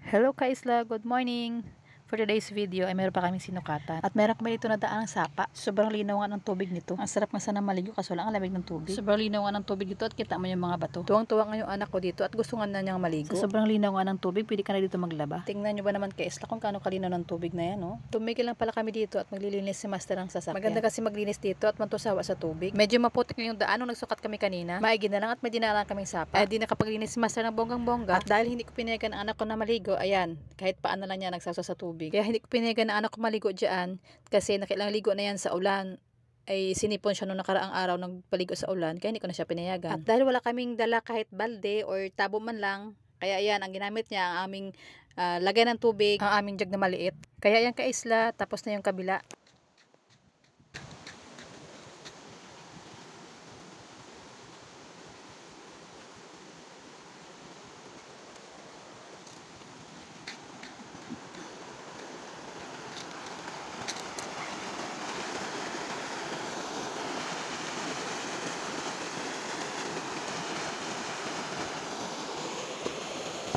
Hello Kaisla, good morning! For today's video ay meron pa kaming sinukatan. At meron kami dito na daan ng sapa. Sobrang linaw nga ng tubig nito. Ang sarap nga sana maligo kaso lang ang lamig ng tubig. Sobrang linaw nga ng tubig dito at kita mo yung mga bato. Tuwang-tuwa nga yung anak ko dito at gusto nga na niyang maligo. Sa sobrang linaw nga ng tubig, pwede ka na dito maglaba. Tingnan nyo ba naman Kaisla kung kaano kalinaw ng tubig na yan, no? Tumigil lang pala kami dito at maglilinis si Master ng sasakyan. Maganda kasi maglinis dito at matusawa sa tubig. Medyo maputik na yung daan nung nagsukat kami kanina. Maigi na lang at may dinarang kaming sapa. Di nakapaglinis si Master ng bonggang-bongga. At dahil hindi ko pinayagan ang anak ko na maligo, ayan, kahit paano lang niya nagsawsaw sa tubig. Kaya hindi ko pinayagan na anak ko maligo dyan kasi nakailang ligo na yan sa ulan. Ay sinipon siya nung nakaraang araw nagpaligo sa ulan kaya hindi ko na siya pinayagan. At dahil wala kaming dala kahit balde or tabo man lang, kaya yan ang ginamit niya ang aming lagay ng tubig, ang aming jug na maliit. Kaya yan Kaisla, tapos na yung kabila.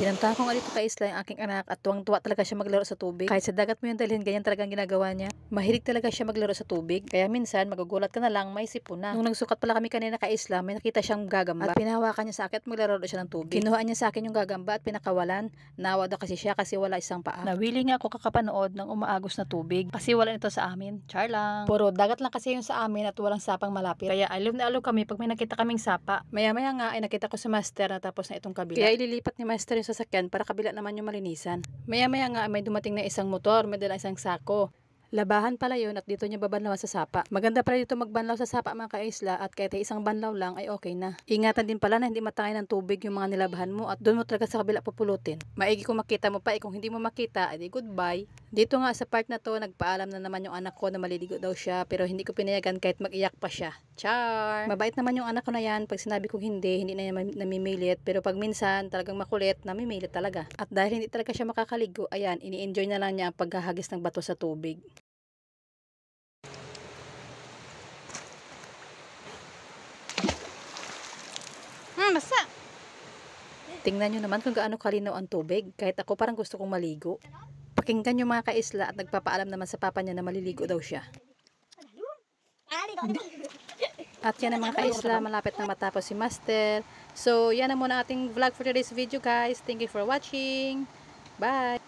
Pinuntahan ko nga dito Kaisla yung aking anak at tuwang-tuwa talaga siya maglaro sa tubig. Kahit sa dagat mo yung dalhin, ganyan talagang ginagawa niya. Mahilig talaga siya maglaro sa tubig. Kaya minsan magugulat ka na lang, may sipon na. Nung nagsukat pala kami kanina Kaisla, may nakita siyang gagamba. At pinahawakan niya sa akin at maglaro siya ng tubig. Kinuha niya sa akin yung gagamba at pinakawalan. Nawa daw kasi siya kasi wala isang paa. Nawili nga ako kakapanood ng umaagos na tubig. Kasi wala ito sa amin. Char lang. Puro dagat lang kasi yung sa amin at walang sapang malapit. Kaya aliw na aliw kami pag may nakita kaming sapa. Maya-maya nga ay nakita ko sa Master na tapos na itong kabila. Kaya ililipat ni Master yung sasakyan para kabila naman yung malinisan. Maya-maya nga may dumating na isang motor, may dala isang sako. Labahan pala yun at dito niya babanlawan sa sapa. Maganda pala dito magbanlaw sa sapa mga Kaisla at kahit isang banlaw lang ay okay na. Ingatan din pala na hindi matangay ng tubig yung mga nilabahan mo at doon mo talaga sa kabila pupulutin. Maigi kung makita mo pa kung hindi mo makita, edi goodbye. Dito nga sa part na to, nagpaalam na naman yung anak ko na maliligo daw siya pero hindi ko pinayagan kahit mag-iyak pa siya. Char! Mabait naman yung anak ko na yan. Pag sinabi kong hindi na niya namimilit pero pag minsan talagang makulit, namimilit talaga. At dahil hindi talaga siya makakaligo, ayan, ini-enjoy na lang niya ang paghahagis ng bato sa tubig. Basta. Tingnan nyo naman kung gaano kalinaw ang tubig. Kahit ako parang gusto kong maligo. Pakinggan yung mga Kaisla at nagpapaalam naman sa papa niya na maliligo daw siya. At yan ang mga Kaisla, malapit na matapos si Master. So yan na muna ating vlog for today's video guys. Thank you for watching. Bye!